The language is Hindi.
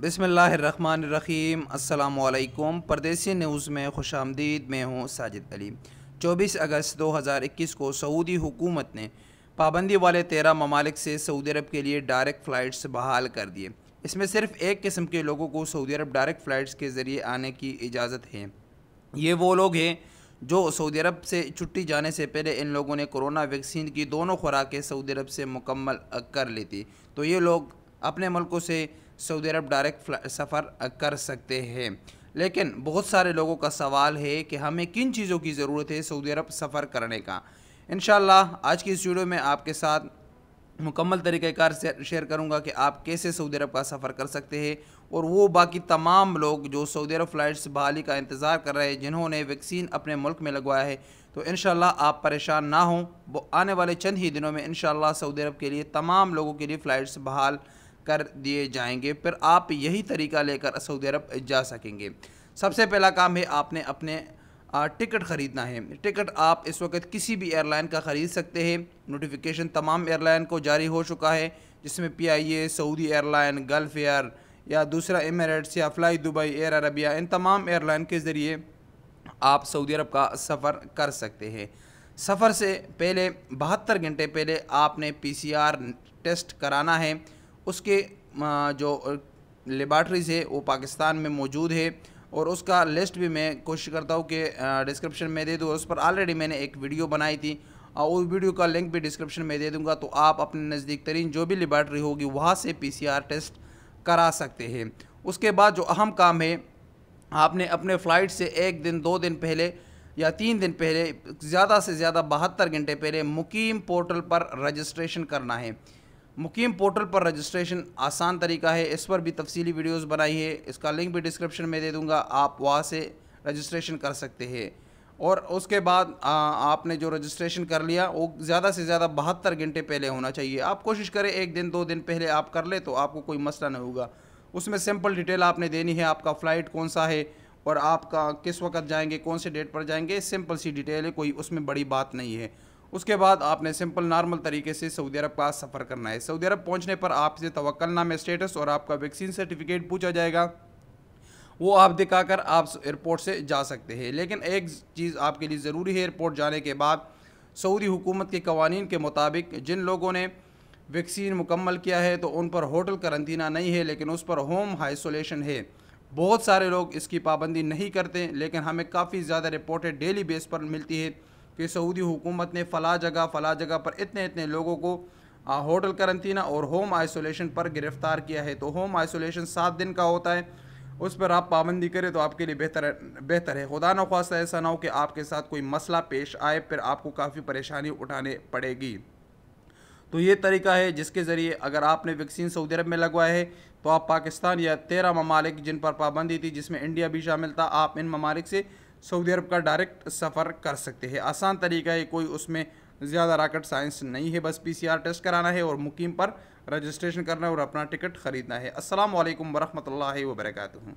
बिस्मिल्लाहिर्रहमानिर्रहीम। अस्सलामुअलैकुम। परदेसी न्यूज़ में खुशामदीद। मैं हूँ साजिद अली। 24 अगस्त 2021 को सऊदी हुकूमत ने पाबंदी वाले 13 ममालिक से सऊदी अरब के लिए डायरेक्ट फ़्लाइट्स बहाल कर दिए। इसमें सिर्फ़ एक किस्म के लोगों को सऊदी अरब डायरेक्ट फ़्लाइट्स के ज़रिए आने की इजाज़त है। ये वो लोग हैं जो सऊदी अरब से छुट्टी जाने से पहले इन लोगों ने कोरोना वैक्सीन की दोनों खुराकें सऊदी अरब से मुकम्मल कर ली थी, तो ये लोग अपने मुल्कों से सऊदी अरब डायरेक्ट सफ़र कर सकते हैं। लेकिन बहुत सारे लोगों का सवाल है कि हमें किन चीज़ों की ज़रूरत है सऊदी अरब सफ़र करने का। इंशाअल्लाह आज की इस वीडियो में आपके साथ मुकम्मल तरीक़ाकार से शेयर करूंगा कि आप कैसे सऊदी अरब का सफ़र कर सकते हैं, और वो बाकी तमाम लोग जो सऊदी अरब फ़्लाइट्स बहाली का इंतज़ार कर रहे हैं, जिन्होंने वैक्सीन अपने मुल्क में लगवाया है, तो इंशाअल्लाह आप परेशान ना हों। वो आने वाले चंद ही दिनों में इंशाअल्लाह सऊदी अरब के लिए तमाम लोगों के लिए फ़्लाइट्स बहाल कर दिए जाएंगे। फिर आप यही तरीका लेकर सऊदी अरब जा सकेंगे। सबसे पहला काम है आपने अपने टिकट ख़रीदना है। टिकट आप इस वक्त किसी भी एयरलाइन का ख़रीद सकते हैं। नोटिफिकेशन तमाम एयरलाइन को जारी हो चुका है, जिसमें PIA, Saudi airline, gulf air या दूसरा एमिरेट्स या फ़्लाई दुबई, एयर अरबिया, इन तमाम एयरलाइन के ज़रिए आप सऊदी अरब का सफ़र कर सकते हैं। सफ़र से पहले 72 घंटे पहले आपने PCR टेस्ट कराना है। उसके जो लेबार्ट्रीज़ है वो पाकिस्तान में मौजूद है, और उसका लिस्ट भी मैं कोशिश करता हूँ कि डिस्क्रिप्शन में दे दूँ। उस पर ऑलरेडी मैंने एक वीडियो बनाई थी, उस वीडियो का लिंक भी डिस्क्रिप्शन में दे दूँगा, तो आप अपने नज़दीक तरीन जो भी लेबार्ट्री होगी वहाँ से PCR टेस्ट करा सकते हैं। उसके बाद जो अहम काम है, आपने अपने फ़्लाइट से 1 दिन 2 दिन पहले या 3 दिन पहले, ज़्यादा से ज़्यादा 72 घंटे पहले मुकीम पोर्टल पर रजिस्ट्रेशन करना है। मुकीम पोर्टल पर रजिस्ट्रेशन आसान तरीका है, इस पर भी तफसीली वीडियोस बनाई है, इसका लिंक भी डिस्क्रिप्शन में दे दूंगा, आप वहाँ से रजिस्ट्रेशन कर सकते हैं। और उसके बाद आपने जो रजिस्ट्रेशन कर लिया वो ज़्यादा से ज़्यादा 72 घंटे पहले होना चाहिए। आप कोशिश करें 1 दिन 2 दिन पहले आप कर ले तो आपको कोई मसला नहीं होगा। उसमें सिंपल डिटेल आपने देनी है, आपका फ़्लाइट कौन सा है और आपका किस वक्त जाएंगे, कौन से डेट पर जाएंगे, सिंपल सी डिटेल है, कोई उसमें बड़ी बात नहीं है। उसके बाद आपने सिंपल नॉर्मल तरीके से सऊदी अरब का सफ़र करना है। सऊदी अरब पहुंचने पर आपसे तवक्कुलनामे स्टेटस और आपका वैक्सीन सर्टिफिकेट पूछा जाएगा, वो आप दिखाकर आप एयरपोर्ट से जा सकते हैं। लेकिन एक चीज़ आपके लिए ज़रूरी है, एयरपोर्ट जाने के बाद सऊदी हुकूमत के कवानीन के मुताबिक जिन लोगों ने वैक्सीन मुकम्मल किया है तो उन पर होटल करंतना नहीं है, लेकिन उस पर होम आइसोलेशन है। बहुत सारे लोग इसकी पाबंदी नहीं करते, लेकिन हमें काफ़ी ज़्यादा रिपोर्टें डेली बेस पर मिलती है कि सऊदी हुकूमत ने फ़ला जगह पर इतने इतने लोगों को होटल करंतना और होम आइसोलेशन पर गिरफ़्तार किया है। तो होम आइसोलेशन 7 दिन का होता है, उस पर आप पाबंदी करें तो आपके लिए बेहतर है। खुदा न ख्वास्ता ऐसा ना हो कि आपके साथ कोई मसला पेश आए, फिर आपको काफ़ी परेशानी उठाने पड़ेगी। तो ये तरीका है जिसके ज़रिए अगर आपने वैक्सीन सऊदी अरब में लगवाया है तो आप पाकिस्तान या 13 ममालिक जिन पर पाबंदी थी, जिसमें इंडिया भी शामिल था, आप इन ममालिक से सऊदी अरब का डायरेक्ट सफ़र कर सकते हैं। आसान तरीका है, कोई उसमें ज़्यादा रॉकेट साइंस नहीं है, बस PCR टेस्ट कराना है और मुकीम पर रजिस्ट्रेशन करना है और अपना टिकट ख़रीदना है। अस्सलामु अलैकुम वरहमतुल्लाहि वबरकातुहू।